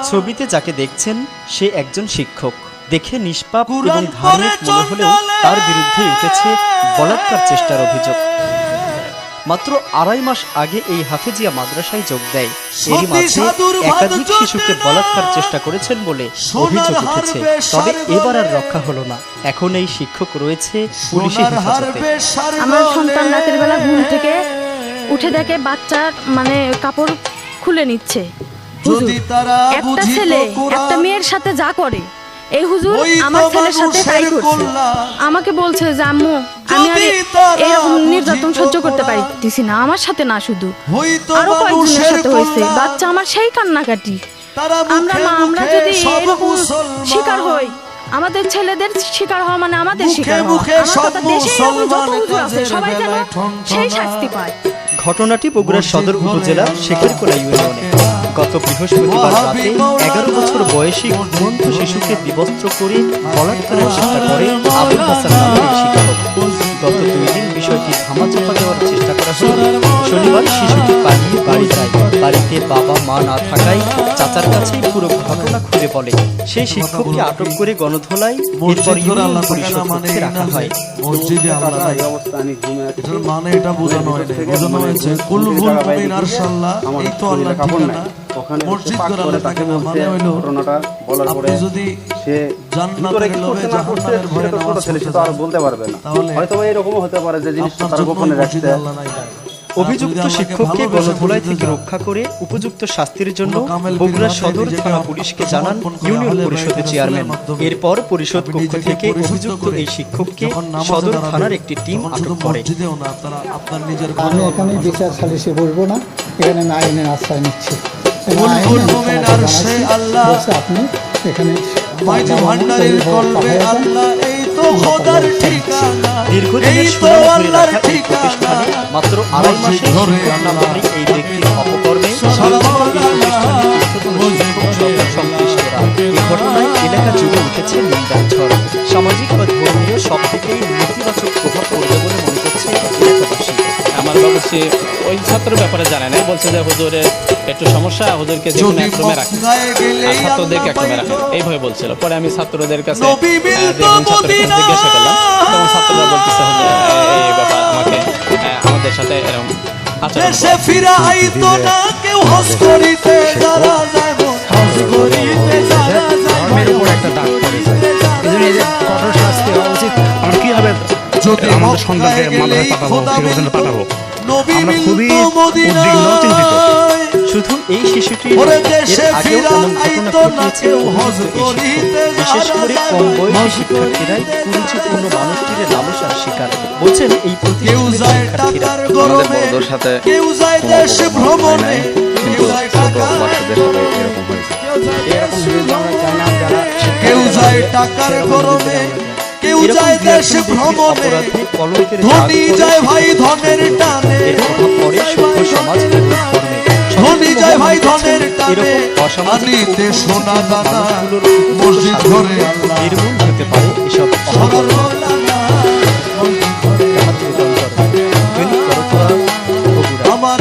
ছবিতে যাকে দেখছেন সে একজন শিক্ষক। দেখে নিষ্পাপ এবং ধার্মিক মনে হলেও তার বিরুদ্ধে উঠেছে বলাৎকার চেষ্টার অভিযোগ। মাত্র 2.5 মাস আগে এই হাফেজিয়া মাদ্রাসায় যোগ দেয়। এরই মাঝে একাধিক শিশুকে বলাৎকার চেষ্টা করেছেন বলে অভিযোগ উঠেছে। তবে এবার আর রক্ষা হলো না। এখন এই শিক্ষক রয়েছে পুলিশের হেফাজতে। আমার সন্তান রাতের বেলা ঘুম থেকে উঠে দেখে বাচ্চার কাপড় খুলে নিচ্ছে। একটা ছেলে একটা মেয়ের সাথে যা করে এই হুজুর আমার ছেলের সাথে তাই করছে। আমাকে বলছে যে আম্মু আমি আর এরকম নির্যাতন সহ্য করতে পারতেছি না, আমার সাথে না শুধু আরো কয়েকজনের সাথে হয়েছে। বাচ্চা আমার সেই কান্নাকাটি। আমরা যদি এরকম শিকার হই, আমাদের ছেলেদের শিকার হওয়া মানে আমাদের শিকার হওয়া। আমার কথা দেশে এরকম যত হুজুর আছে সবাই যেন সেই শাস্তি পায়। ঘটনাটি বগুড়ার সদর উপজেলার শেখেরকোলা ইউনিয়নে। গত বৃহস্পতিবার রাতে 11 বছর বয়সী ঘুমন্ত শিশুকে বিবস্ত্র করে বলাৎকারের চেষ্টা করে আবুল হাসান নামের এই শিক্ষক। গত 2 দিন বিষয়টি ধামাচাপা দেওয়ার চেষ্টা করা হলে শনিবার শিশুটি পালিয়ে বাড়ি যায়। বাড়িতে বাবা মা না থাকায় চাচার কাছেই পুরো ঘটনা খুলে বলে। সেই শিক্ষককে আটক করে গণধোলায় এরপর ইউনিয়ন পরিষদ কক্ষে রাখা হয়। এটা বোঝানো হয় হয়েছে কুলবুল মুমিন আরশাল্লাহ, এই তো আল্লাহর ঠিকানা। মসজিদ করালে তাকে না মানে হইলো আপনি যদি সে জান্নাতের লোভে জাহান্নামের ভয়ে নামাজ পড়তে চান বলতে পারবে না, হয়তো এরকমও হতে পারে যে জিনিসটা তার গোপনে রাখতে। অভিযুক্ত শিক্ষককে গণধোলাই থেকে রক্ষা করে উপযুক্ত শাস্তির জন্য বগুড়া সদর থানা পুলিশকে জানান ইউনিয়ন পরিষদের চেয়ারম্যান। এরপর পরিষদ কক্ষ থেকে অভিযুক্ত এই শিক্ষককে সদর থানার একটি টিম আটক করে। আমি এখানে বিচার সালিশে বলবো না, এখানে আমি আইনের আশ্রয় নিচ্ছি। আপনি এখানে মাত্র 2.5 মাসে এই ব্যক্তির অপকর্মে সংশ্লিষ্টরা। এই ঘটনায় এলাকা জুড়ে উঠেছে নিন্দার ঝড়। সামাজিক বা ধর্মীয় সব থেকেই নেতিবাচক প্রভাব পড়বে বলে মনে করছে এলাকাবাসী। আমার বাবু সে ওই ছাত্রের ব্যাপারে জানে না, বলছে যে হুজুরের একটু সমস্যা, হুজুরকে যে কোনো এক রুমে রাখে আর ছাত্রদেরকে এক রুমে রাখে এইভাবে বলছিল। পরে আমি ছাত্রদের কাছে জিজ্ঞাসা করলাম, তখন ছাত্ররা বলতেছে এই ব্যাপার আমাকে আমাদের সাথে এরকম আচরণ। একটা দাগ পড়েছে, এই যে কঠোর শাস্তি হওয়া উচিত। আমরা কিভাবে আমাদের সন্তানকে মাদ্রাসায় পাঠাবো আমরা খুবই উদ্বিগ্ন, চিন্তিত। শুধু এই শিশুটি আগেও এমন ঘটনা ঘটিয়েছে বিশেষ করে কম বয়সী শিক্ষার্থীরাই পরিচিতপূর্ণ মানুষটির লালসার শিকার। বলছেন এই প্রতিষ্ঠানের শিক্ষার্থীরা আমাদের বড়দের সাথে কেউ যায় টাকার গরমে, কেউ যায় দেশ ভ্রমণে, ধনী যায় ভাই ধনের টানে, ধনী যায় ভাই ধনের টানে, আনিতে সোনা দানা মসজিদ ঘরে নির্মূল হতে পারে এসব